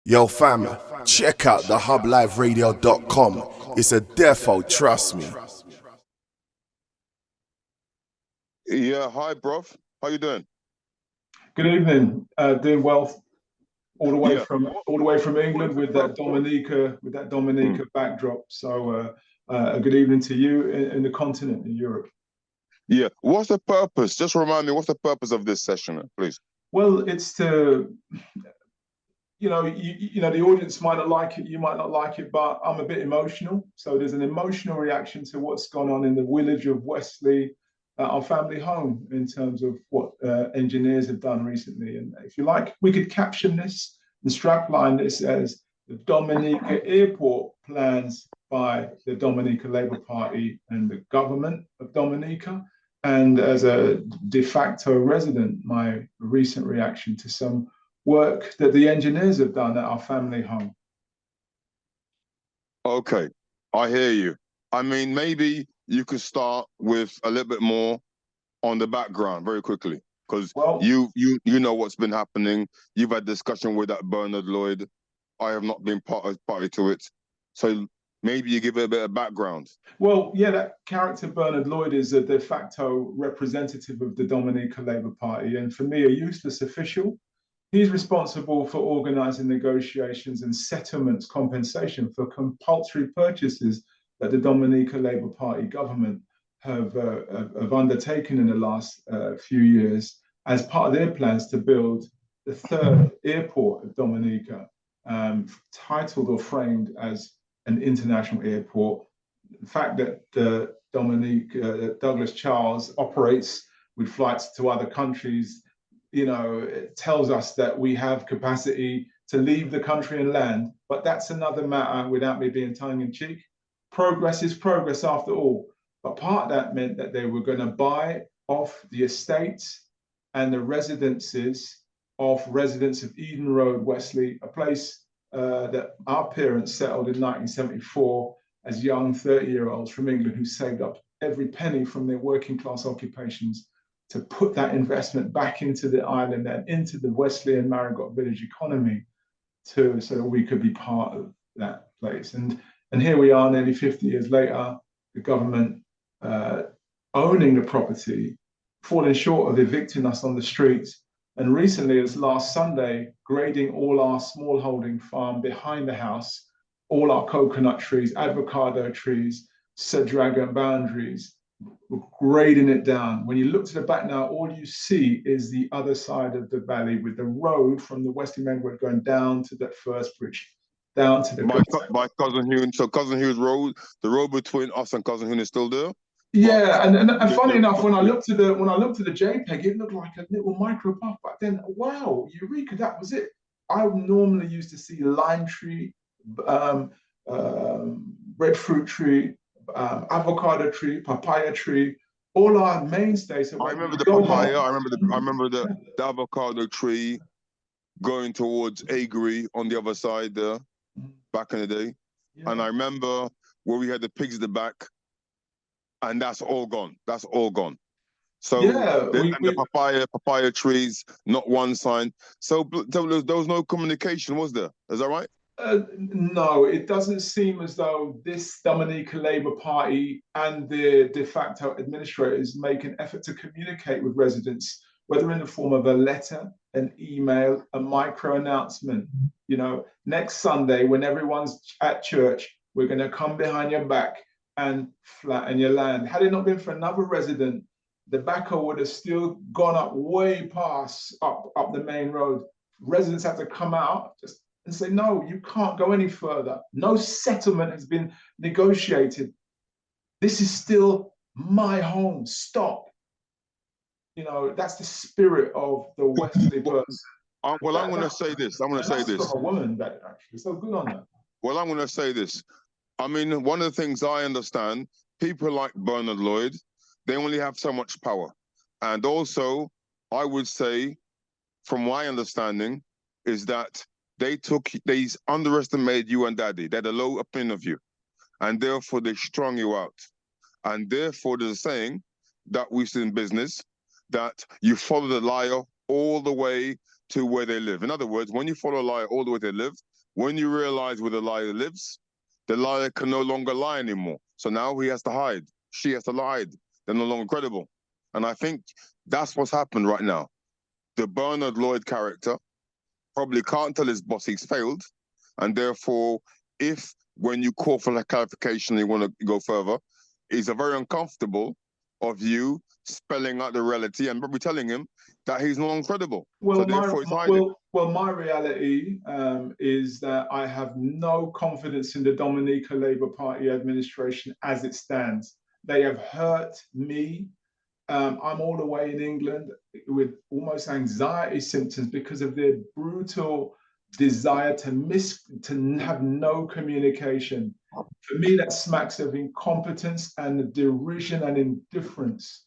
Yo fam, check out thehubproject.com. It's a defo, trust me. Yeah, hi, bruv. How you doing? Good evening. Doing well, all the way Yeah. from England with that Dominica backdrop. So a good evening to you in the continent in Europe. Yeah. What's the purpose? Just remind me, what's the purpose of this session, please? Well, it's to the audience might not like it, you might not like it, but I'm a bit emotional. So there's an emotional reaction to what's gone on in the village of Wesley, our family home, in terms of what engineers have done recently. And if you like, we could caption this and strapline this as the Dominica Airport plans by the Dominica Labour Party and the government of Dominica. And as a de facto resident, my recent reaction to some work that the engineers have done at our family home. Okay, I hear you. I mean, maybe you could start with a little bit more on the background very quickly, because you know what's been happening. You've had discussion with that Bernard Lloyd. I have not been party to it. So maybe you give it a bit of background. Well, yeah, that character Bernard Lloyd is a de facto representative of the Dominica Labour Party, and for me, a useless official. He's responsible for organising negotiations and settlements compensation for compulsory purchases that the Dominica Labour Party government have undertaken in the last few years as part of their plans to build the third airport of Dominica, titled or framed as an international airport. The fact that Douglas Charles operates with flights to other countries, it tells us that we have capacity to leave the country and land, but that's another matter without me being tongue-in-cheek. Progress is progress after all, but part of that meant that they were going to buy off the estates and the residences of residents of Eden Road, Wesley, a place that our parents settled in 1974 as young 30-year-olds from England who saved up every penny from their working class occupations to put that investment back into the island and into the Wesley and Marigot village economy so that we could be part of that place. And here we are nearly 50 years later, the government owning the property, falling short of evicting us on the streets. And recently, as last Sunday, grading all our small holding farm behind the house, all our coconut trees, avocado trees, dragon boundaries, we're grading it down. When you look to the back now, all you see is the other side of the valley with the road from the Wesley Main Road going down to that first bridge, down to the by Cousin Hune. So Cousin Hune's road, the road between us and Cousin Hune is still there. Yeah, and funny enough, when I looked at the JPEG, it looked like a little micro puff. But then, wow, Eureka, that was it. I normally used to see lime tree, breadfruit tree, avocado tree, papaya tree, all our mainstays. I remember the papaya. I remember the avocado tree going towards Agri on the other side there, back in the day. Yeah. And I remember where we had the pigs at the back, and that's all gone. That's all gone. So the papaya trees, not one sign. So there was no communication, was there? Is that right? No, it doesn't seem as though this Dominica Labour Party and the de facto administrators make an effort to communicate with residents, whether in the form of a letter, an email, a micro announcement. Next Sunday, when everyone's at church, we're going to come behind your back and flatten your land. Had it not been for another resident, the backhoe would have still gone up way past up the main road. Residents had to come out and say, no, you can't go any further. No settlement has been negotiated. This is still my home. Stop. That's the spirit of the Wesley person. I'm going to say this. I'm going to say this. A woman that actually, so good on that. Well, I'm going to say this. I mean, one of the things I understand, people like Bernard Lloyd, they only have so much power. And also, I would say, from my understanding, is that they underestimated you and Daddy. They had a low opinion of you. And therefore, they strung you out. And therefore, there's a saying that we see in business, that you follow the liar all the way to where they live. In other words, when you follow a liar all the way to where they live, When you realize where the liar lives, the liar can no longer lie anymore. So now he has to hide. She has to hide. They're no longer credible. And I think that's what's happened right now. The Bernard Lloyd character probably can't tell his boss he's failed. And therefore, if when you call for that clarification, you want to go further, it's a very uncomfortable of you spelling out the reality and probably telling him that he's no longer credible. Well, so therefore, he's hiding. my reality is that I have no confidence in the Dominica Labour Party administration as it stands. They have hurt me. I'm all the way in England with almost anxiety symptoms because of their brutal desire to have no communication. For me, that smacks of incompetence and derision and indifference.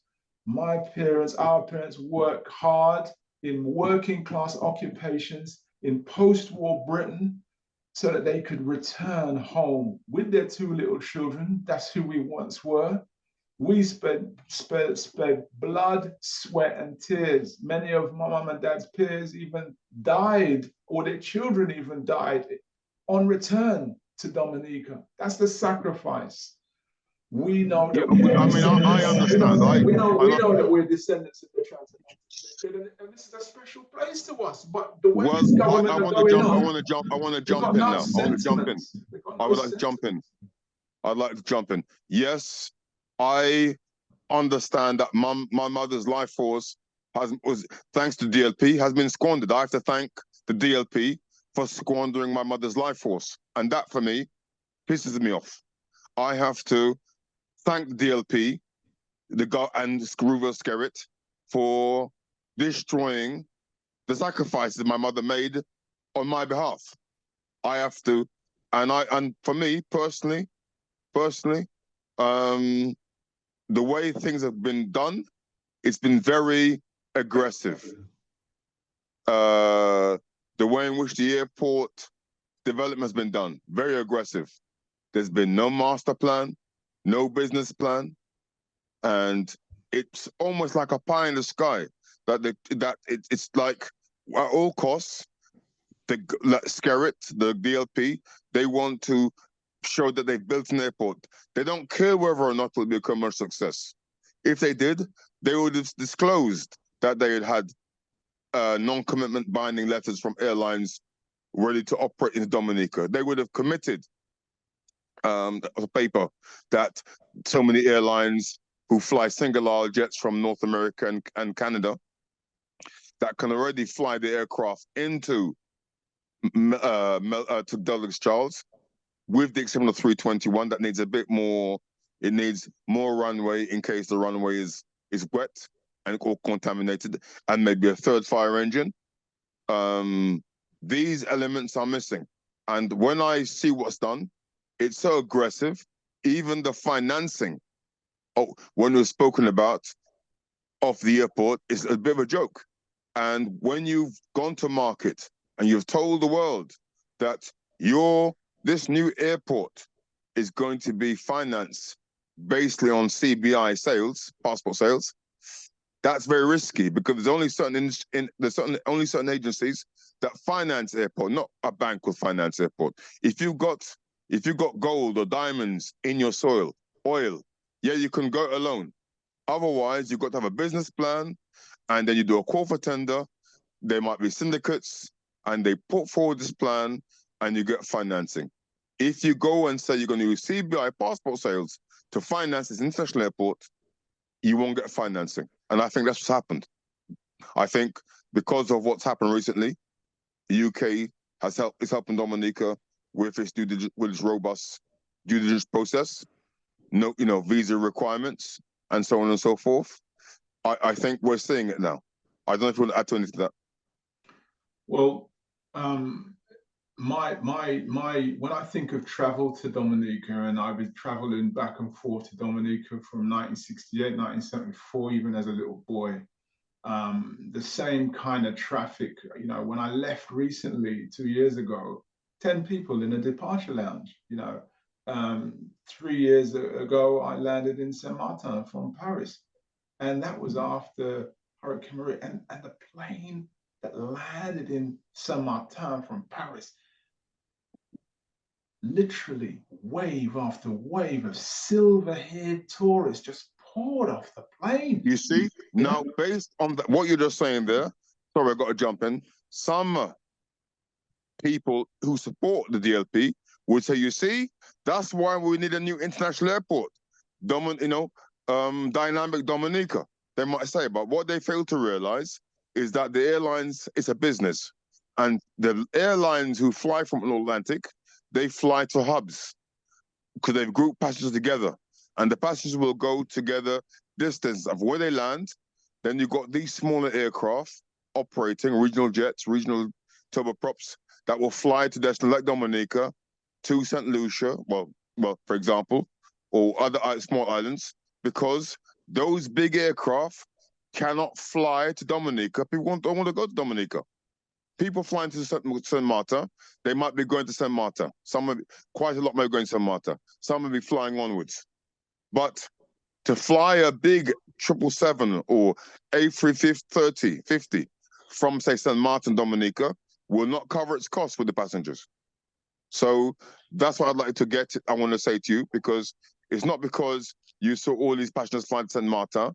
My parents, our parents worked hard in working class occupations in post-war Britain so that they could return home with their two little children. That's who we once were. We spent blood, sweat, and tears. Many of my mum and dad's peers even died, or their children even died on return to Dominica. That's the sacrifice. We know that. I understand. We know that we're descendants of the transatlantic, and this is a special place to us. But the way this government I want to jump in now. I would like to jump in. I'd like to jump in. Yes, I understand that my mother's life force was thanks to DLP has been squandered. I have to thank the DLP for squandering my mother's life force, and that for me pisses me off. I have to thank the DLP, and Scroover Skerrit for destroying the sacrifices my mother made on my behalf. I have to, and for me personally, the way things have been done, it's been very aggressive. The way in which the airport development has been done, very aggressive. There's been no master plan, no business plan, and it's almost like a pie in the sky. It's like at all costs, Skerrit, the DLP, they want to show that they've built an airport. They don't care whether or not it will be a commercial success. If they did, they would have disclosed that they had non-commitment binding letters from airlines ready to operate in Dominica. They would have committed a paper that so many airlines who fly single-aisle jets from North America and Canada that can already fly the aircraft into to Dulwich Charles, with the exception of 321, that needs a bit more. It needs more runway in case the runway is wet and or contaminated, and maybe a third fire engine. These elements are missing, and when I see what's done, it's so aggressive. Even the financing, when we've spoken about of the airport, is a bit of a joke. And when you've gone to market and you've told the world that this new airport is going to be financed basically on CBI sales, passport sales, that's very risky because there's only certain agencies that finance airport, not a bank will finance airport. If you've got gold or diamonds in your soil, oil, yeah, you can go alone. Otherwise, you've got to have a business plan, and then you do a call for tender. There might be syndicates, and they put forward this plan, and you get financing. If you go and say you're going to use CBI passport sales to finance this international airport, you won't get financing. And I think that's what's happened. I think because of what's happened recently, the UK is helping Dominica with its robust due diligence process, visa requirements, and so on and so forth. I think we're seeing it now. I don't know if you want to add to anything to that. Well, when I think of travel to Dominica, and I've been traveling back and forth to Dominica from 1968, 1974, even as a little boy, the same kind of traffic. When I left recently 2 years ago, 10 people in a departure lounge. 3 years ago, I landed in Saint-Martin from Paris, and that was after Hurricane Maria, and the plane that landed in Saint-Martin from Paris, literally wave after wave of silver-haired tourists just poured off the plane. You see, now based on what you're just saying there, sorry, I got to jump in. Some people who support the DLP would say, you see, that's why we need a new international airport, dynamic Dominica. They might say, but what they fail to realize is that the airlines is a business, and the airlines who fly from an Atlantic, they fly to hubs because they've grouped passengers together, and the passengers will go together distance of where they land. Then you've got these smaller aircraft operating regional jets, regional turboprops that will fly to destinations like Dominica, to St. Lucia, well, for example, or other small islands, because those big aircraft cannot fly to Dominica. People don't want to go to Dominica. People flying to St. Marta, they might be going to St. Marta. Quite a lot may be going to St. Marta. Some may be flying onwards. But to fly a big 777 or A350 from, say, St. Martin, Dominica, will not cover its costs with the passengers. So that's what I'd like to I want to say to you, because it's not because you saw all these passengers flying to St. Marta.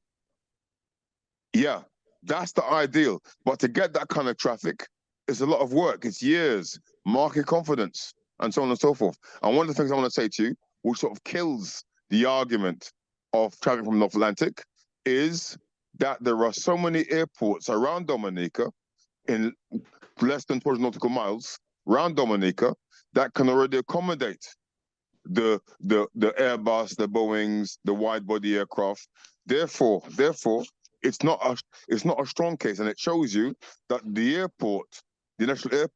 Yeah, that's the ideal. But to get that kind of traffic, it's a lot of work. It's years, market confidence, and so on and so forth. And one of the things I want to say to you, which sort of kills the argument of traffic from North Atlantic, is that there are so many airports around Dominica in less than 200 nautical miles around Dominica that can already accommodate the Airbus, the Boeings, the wide-body aircraft. Therefore, it's not a strong case, and it shows you that the airport, the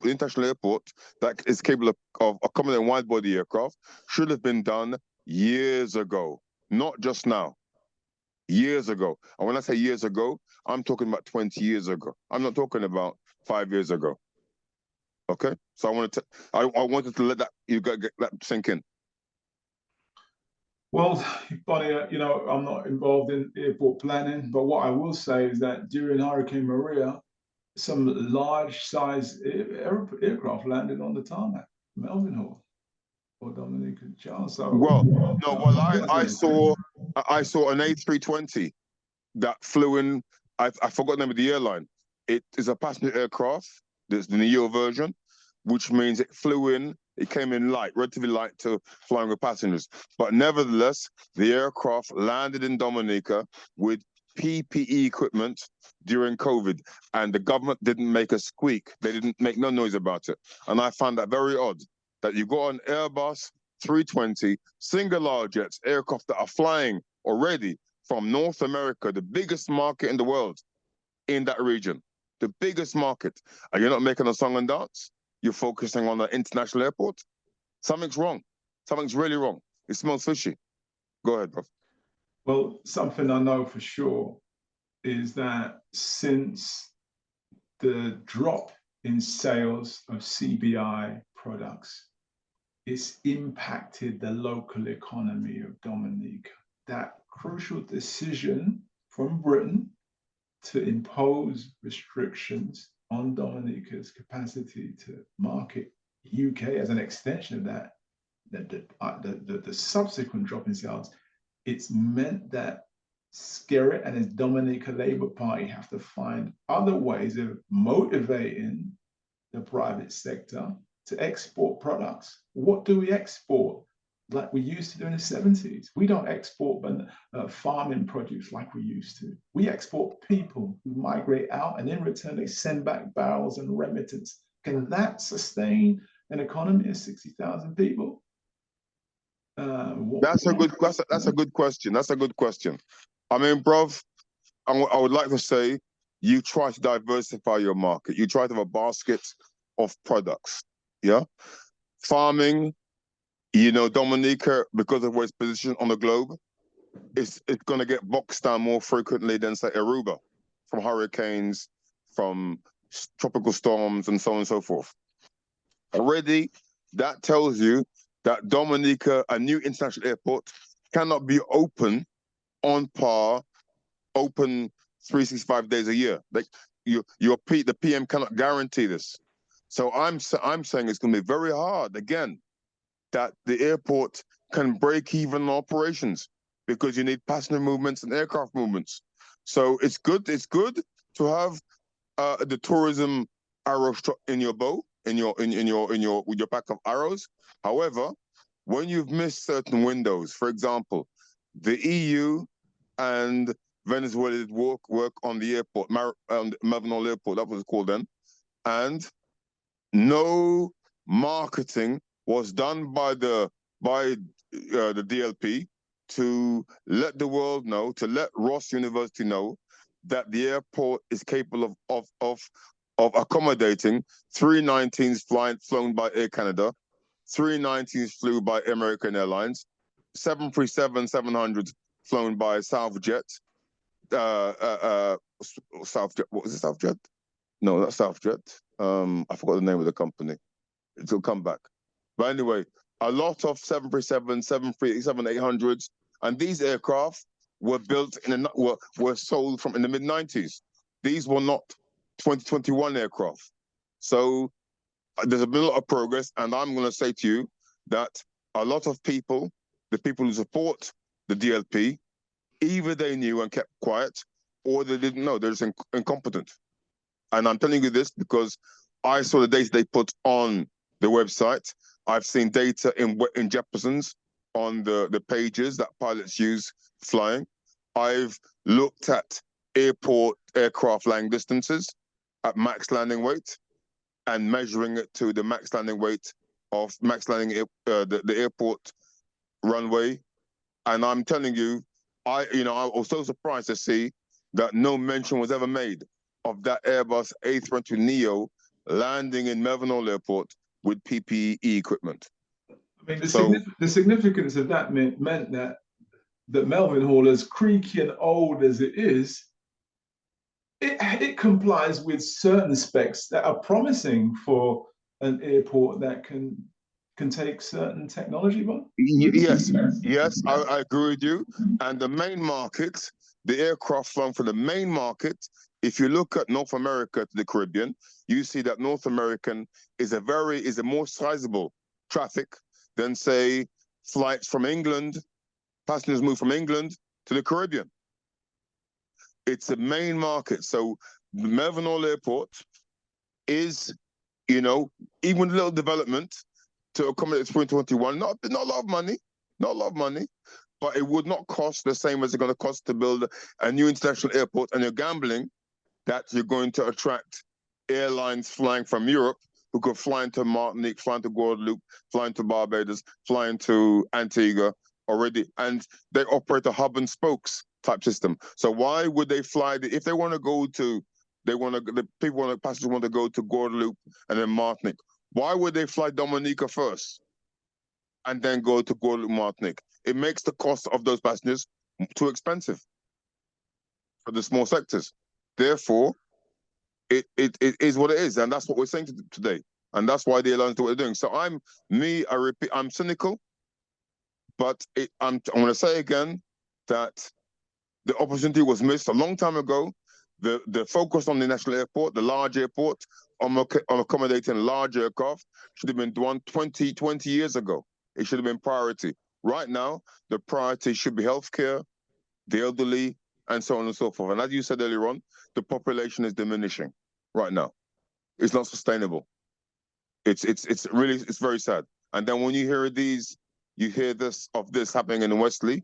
international airport that is capable of accommodating wide-body aircraft should have been done years ago, not just now. Years ago. And when I say years ago, I'm talking about 20 years ago. I'm not talking about 5 years ago. Okay? So I wanted to let that get that sink in. Well, Bonnie, I'm not involved in airport planning, but what I will say is that during Hurricane Maria, some large-size aircraft landed on the tarmac, Melvin Hall or Dominican Charles. So, I saw an A320 that flew in. I forgot the name of the airline. It is a passenger aircraft. There's the Neo version, which means it flew in. It came in light, relatively light to flying with passengers. But nevertheless, the aircraft landed in Dominica with PPE equipment during COVID, and the government didn't make a squeak. They didn't make no noise about it. And I found that very odd, that you got an Airbus 320, single jets, aircraft that are flying already from North America, the biggest market in the world, in that region, the biggest market. And you're not making a song and dance? You're focusing on the international airport? Something's wrong. Something's really wrong. It smells fishy. Go ahead, bro. Well, something I know for sure is that since the drop in sales of CBI products, it's impacted the local economy of Dominica. That crucial decision from Britain to impose restrictions on Dominica's capacity to market UK as an extension of that, the subsequent drop in sales, it's meant that Skerritt and his Dominica Labour Party have to find other ways of motivating the private sector to export products. What do we export? Like we used to do in the 70s. We don't export farming produce like we used to. We export people who migrate out, and in return they send back barrels and remittance. Can that sustain an economy of 60,000 people? That's a good question. That's a good question. That's a good question. I mean, bruv, I would like to say you try to diversify your market. You try to have a basket of products. Yeah, farming. Dominica, because of where it's positioned on the globe, it's going to get boxed down more frequently than, say, Aruba, from hurricanes, from tropical storms, and so on and so forth. Already, that tells you that Dominica, a new international airport, cannot be open on par, open 365 days a year. Like the PM cannot guarantee this. So I'm saying it's going to be very hard again that the airport can break even operations because you need passenger movements and aircraft movements. So it's good. It's good to have the tourism arrow in your bow, in your pack of arrows. However, when you've missed certain windows, for example, the EU and Venezuela did work on the airport, Melbourne Airport, that was called then, and no marketing was done by the DLP to let the world know, to let Ross University know that the airport is capable of accommodating 319s flown by Air Canada, 319s flew by American Airlines, 737-700s flown by Southjet, Southjet. What was it? Southjet? No, not Southjet. I forgot the name of the company. It'll come back. But anyway, a lot of 737, 737, 800s, and these aircraft were built were sold from in the mid 90s. These were not 2021 aircraft. So there's been a lot of progress, and I'm going to say to you that a lot of people, the people who support the DLP, either they knew and kept quiet, or they didn't know. They're just incompetent. And I'm telling you this because I saw the data they put on the website. I've seen data in Jefferson's on the pages that pilots use flying. I've looked at aircraft landing distances at max landing weight and measuring it to the max landing weight of the airport runway. And I'm telling you, I was so surprised to see that no mention was ever made of that Airbus A320neo landing in Melbourne Airport with PPE equipment. I mean, the significance of that meant that Melbourne Hall, as creaky and old as it is, it complies with certain specs that are promising for an airport that can take certain technology. Yes, I agree with you. And the main market, the aircraft flown for the main market, if you look at North America to the Caribbean, you see that North American is a more sizable traffic than, say, flights from England. Passengers move from England to the Caribbean. It's the main market. So Melbourne Airport is, even with a little development to accommodate 2021, not a lot of money, but it would not cost the same as it's going to cost to build a new international airport. And you're gambling that you're going to attract airlines flying from Europe who could fly into Martinique, fly into Guadeloupe, fly into Barbados, fly into Antigua already. And they operate a hub and spokes type system. So why would they fly if they want to go to, passengers want to go to Guadeloupe and then Martinique? Why would they fly Dominica first and then go to Guadeloupe, Martinique? It makes the cost of those passengers too expensive for the small sectors. Therefore, it is what it is, and that's what we're saying today, and that's why the airlines do what they're doing. So I repeat, I'm cynical, but I'm going to say again that the opportunity was missed a long time ago. The focus on the national airport, the large airport, on accommodating large aircraft should have been done 20 years ago. It should have been priority. Right now, the priority should be healthcare, the elderly, and so on and so forth. And as you said earlier on, the population is diminishing right now. It's not sustainable. It's very sad. And then when you hear this happening in Wesley,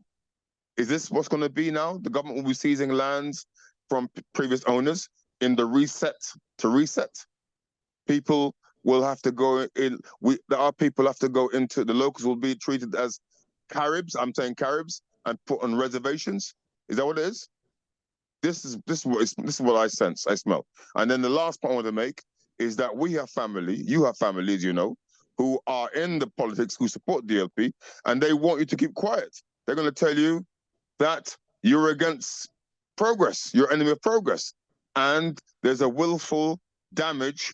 is this what's going to be now? The government will be seizing lands from previous owners in the reset. People will have to go in. Our people have to go into, the locals will be treated as Caribs. I'm saying Caribs, and put on reservations. Is that what it is? This is what I sense, I smell. And then the last point I want to make is that we have family, you have families, who are in the politics, who support DLP, and they want you to keep quiet. They're going to tell you that you're against progress, you're enemy of progress. And there's a willful damage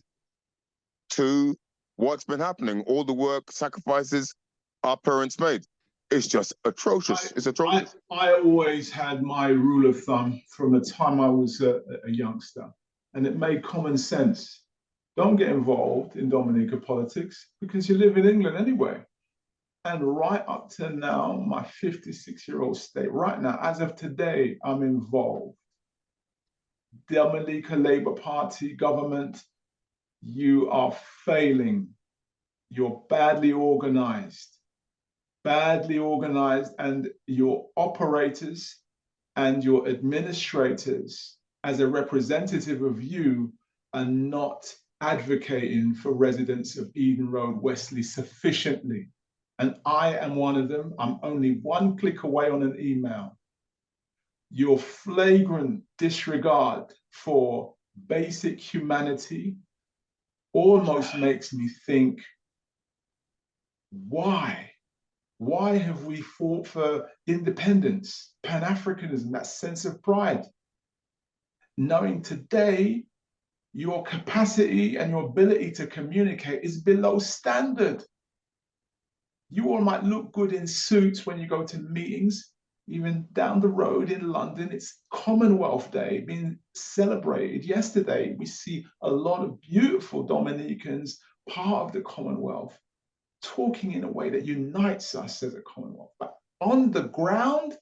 to what's been happening, all the work, sacrifices our parents made. It's just atrocious. It's atrocious. I always had my rule of thumb from the time I was a youngster, and it made common sense. Don't get involved in Dominica politics because you live in England anyway. And right up to now, my 56-year-old state, right now, as of today, I'm involved. Dominica Labour Party government, you are failing. You're badly organized, and your operators and your administrators, as a representative of you, are not advocating for residents of Eden Road, Wesley sufficiently. And I am one of them. I'm only one click away on an email. Your flagrant disregard for basic humanity almost makes me think, why? Why have we fought for independence, Pan-Africanism, that sense of pride? Knowing today your capacity and your ability to communicate is below standard. You all might look good in suits when you go to meetings. Even down the road in London, it's Commonwealth Day being celebrated. Yesterday, we see a lot of beautiful Dominicans, part of the Commonwealth, talking in a way that unites us as a Commonwealth. But on the ground,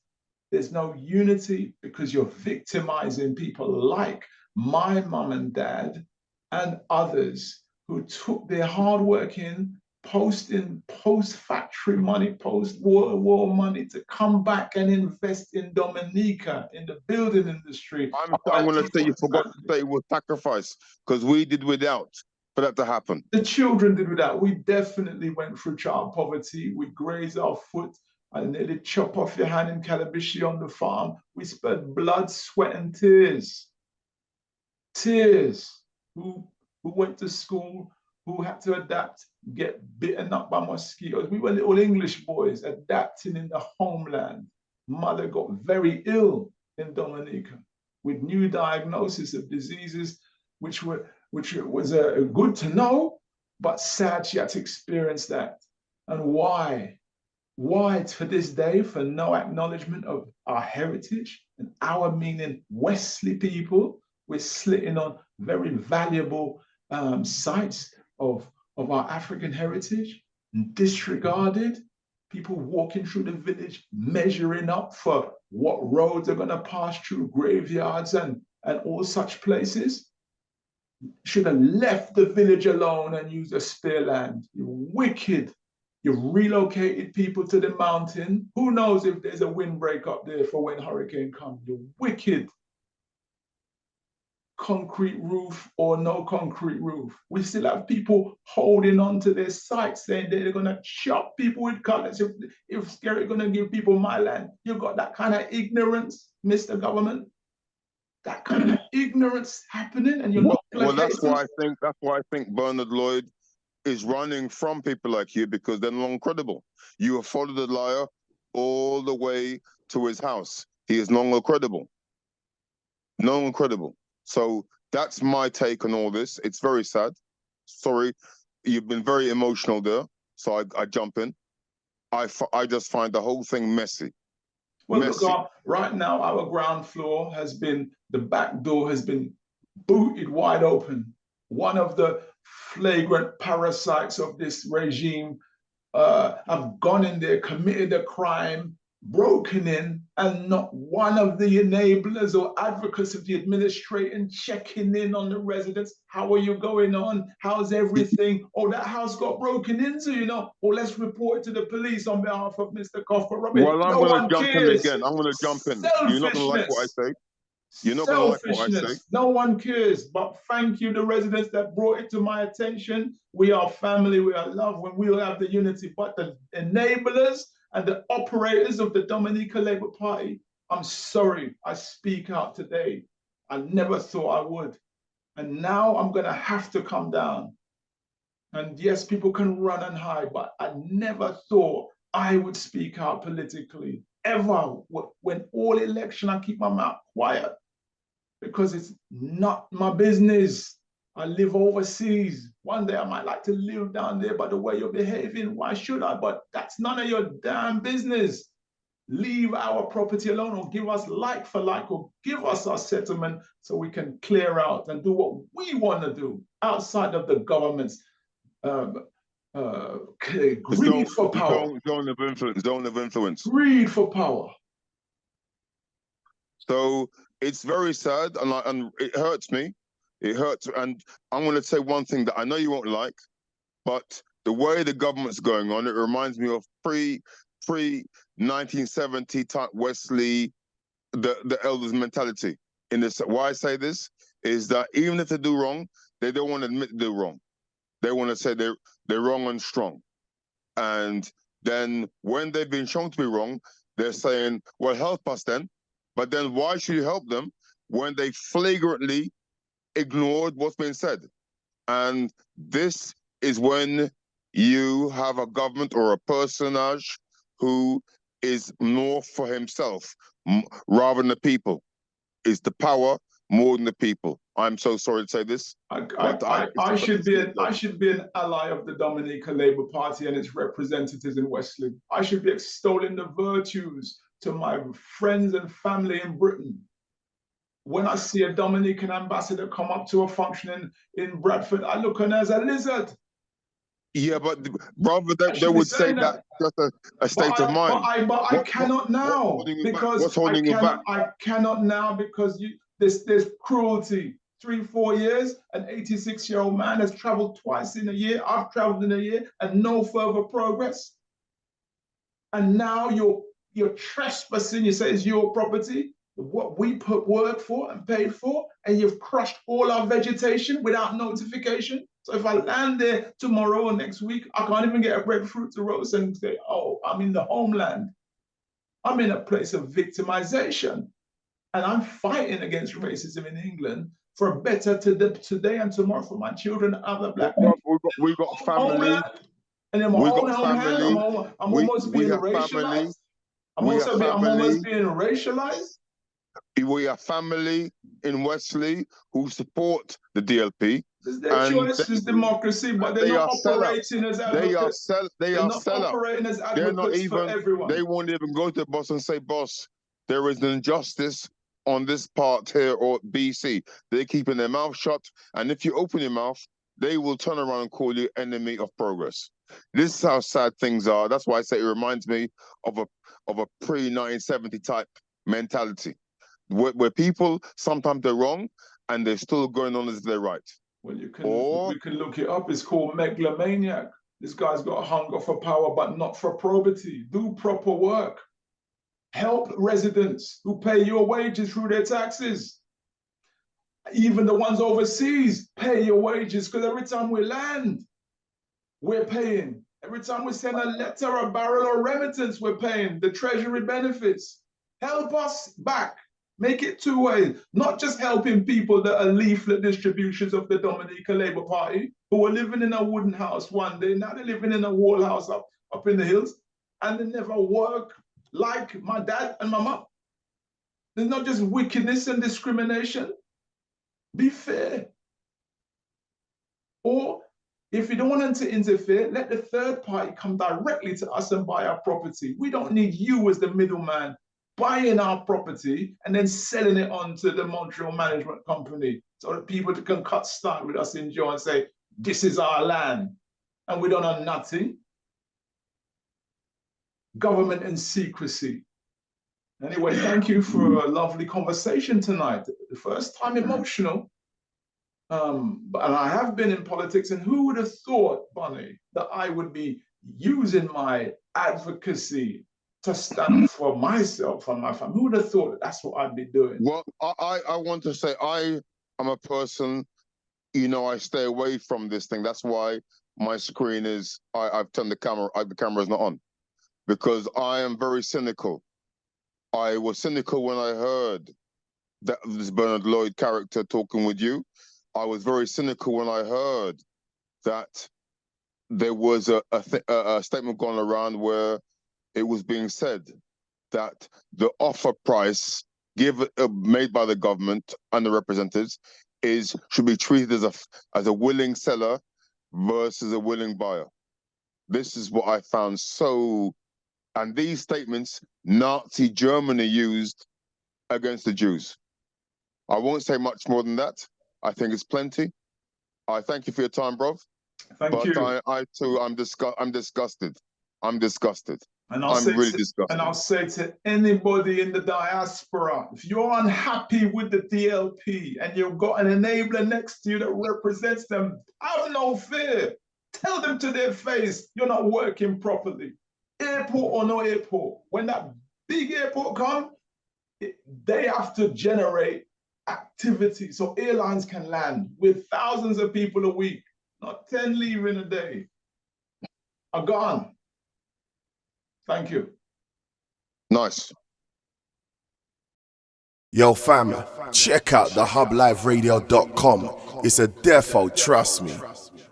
there's no unity because you're victimizing people like my mum and dad and others who took their hardworking post-factory money, post-war money to come back and invest in Dominica, in the building industry. I'm going to say you forgot to say it was sacrifice, because we did without for that to happen. The children did without. We definitely went through child poverty. We grazed our foot. I nearly chop off your hand in Calabishi on the farm. We spent blood, sweat, and tears. Tears. Who went to school, who had to adapt, get bitten up by mosquitoes. We were little English boys adapting in the homeland. Mother got very ill in Dominica with new diagnosis of diseases, which was good to know, but sad she had to experience that. And why? Why to this day, for no acknowledgement of our heritage and our meaning Wesley people, we're slitting on very valuable sites of our African heritage and disregarded. People walking through the village, measuring up for what roads are going to pass through graveyards and all such places. Should have left the village alone and used a spare land. You're wicked. You've relocated people to the mountain. Who knows if there's a windbreak up there for when hurricane comes? You're wicked. Concrete roof or no concrete roof. We still have people holding on to their sites saying they're going to chop people with cutlass if they're going to give people my land. You've got that kind of ignorance, Mr. Government. That kind of ignorance happening, and you're not. Well, that's why I think Bernard Lloyd is running from people like you, because they're no longer credible. You have followed the liar all the way to his house. He is no longer credible. No longer credible. So that's my take on all this. It's very sad. Sorry, you've been very emotional there, so I jump in. I just find the whole thing messy. Well, look, right now our ground floor has been, the back door has been booted wide open. One of the flagrant parasites of this regime have gone in there, committed a crime, broken in, and not one of the enablers or advocates of the administration checking in on the residents. How are you going on? How's everything? Oh, that house got broken into, you know. Well, let's report it to the police on behalf of Mr. Koffer. Well, I'm going to jump in again. I'm going to jump in. You're not going to like what I say. You're not going to like what I say. No one cares, but thank you, the residents that brought it to my attention. We are family, we are love, when we will have the unity. But the enablers and the operators of the Dominica Labour Party, I'm sorry, I speak out today. I never thought I would. And now I'm going to have to come down. And yes, people can run and hide, but I never thought I would speak out politically, ever. When all election, I keep my mouth quiet because it's not my business. I live overseas. One day I might like to live down there, but the way you're behaving, why should I? But that's none of your damn business. Leave our property alone, or give us like for like, or give us our settlement so we can clear out and do what we want to do outside of the government's Greed for power. Zone of influence. Zone of influence. Greed for power. So it's very sad, and it hurts me. It hurts, and I'm going to say one thing that I know you won't like, but the way the government's going on, it reminds me of pre 1970 type Wesley, the elders mentality. In this, why I say this is that even if they do wrong, they don't want to admit they're wrong. They want to say they're wrong and strong. And then when they've been shown to be wrong, they're saying, well, help us then. But then why should you help them when they flagrantly ignored what's been said? And this is when you have a government or a personage who is more for himself rather than the people. Is the power more than the people? I'm so sorry to say this. I should be an ally of the Dominica Labour Party and its representatives in Westley. I should be extolling the virtues to my friends and family in Britain. When I see a Dominican ambassador come up to a function in Bradford, I look on her as a lizard. Yeah, but rather they would say that just a state of mind. But I cannot now because what's holding you back? I cannot now because there's cruelty. 3-4 years, an 86-year-old man has traveled twice in a year. I've traveled in a year, and no further progress. And now you're trespassing. You say it's your property, what we put work for and paid for, and you've crushed all our vegetation without notification. So if I land there tomorrow or next week, I can't even get a breadfruit to roast and say, oh, I'm in the homeland. I'm in a place of victimization. And I'm fighting against racism in England for a better today and tomorrow for my children and other black people. We've got family. And in my own homeland, I'm almost being racialized. I'm almost being racialized. We are family in Wesley who support the DLP. This is their choice, this is democracy, but they're not operating as advocates. They are operating as advocates for everyone. They won't even go to the boss and say, boss, there is an injustice on this part here or BC. They're keeping their mouth shut, and if you open your mouth, they will turn around and call you enemy of progress. This is how sad things are. That's why I say it reminds me of a pre-1970 type mentality, where people sometimes they're wrong and they're still going on as they're right. Well, we can look it up. It's called megalomaniac. This guy's got a hunger for power, but not for probity. Do proper work. Help residents who pay your wages through their taxes. Even the ones overseas, pay your wages, because every time we land, we're paying. Every time we send a letter, a barrel, or remittance, we're paying. The treasury benefits. Help us back. Make it two ways. Not just helping people that are leaflet distributions of the Dominica Labour Party, who were living in a wooden house one day. Now they're living in a wall house up in the hills, and they never work like my dad and my mom. There's not just wickedness and discrimination. Be fair. Or if you don't want them to interfere, let the third party come directly to us and buy our property. We don't need you as the middleman buying our property and then selling it on to the Montreal Management Company so that people can cut start with us in joy and say, this is our land. And we don't have nothing. Government and secrecy. Anyway, thank you for a lovely conversation tonight. The first time emotional. And I have been in politics, and who would have thought, Bonnie, that I would be using my advocacy to stand for myself and my family? Who would have thought that that's what I'd be doing? Well, I want to say I am a person, I stay away from this thing. That's why my screen is, I've turned the camera's not on, because I am very cynical. I was cynical when I heard that this Bernard Lloyd character talking with you. I was very cynical when I heard that there was a statement going around where it was being said that the offer price made by the government and the representatives should be treated as a willing seller versus a willing buyer. This is what I found so, and these statements Nazi Germany used against the Jews. I won't say much more than that. I think it's plenty. I thank you for your time, bro. Thank But you. I too, I'm disgusted. I'm disgusted. And I'm really disgusted. I'll say to anybody in the diaspora, if you're unhappy with the DLP and you've got an enabler next to you that represents them, have no fear. Tell them to their face, you're not working properly. Airport or no airport, when that big airport comes, they have to generate activity so airlines can land with thousands of people a week, not 10 leaving a day. Are gone. Thank you. Nice. Yo fam, check out thehubLiveRadio.com. It's a defo, trust me.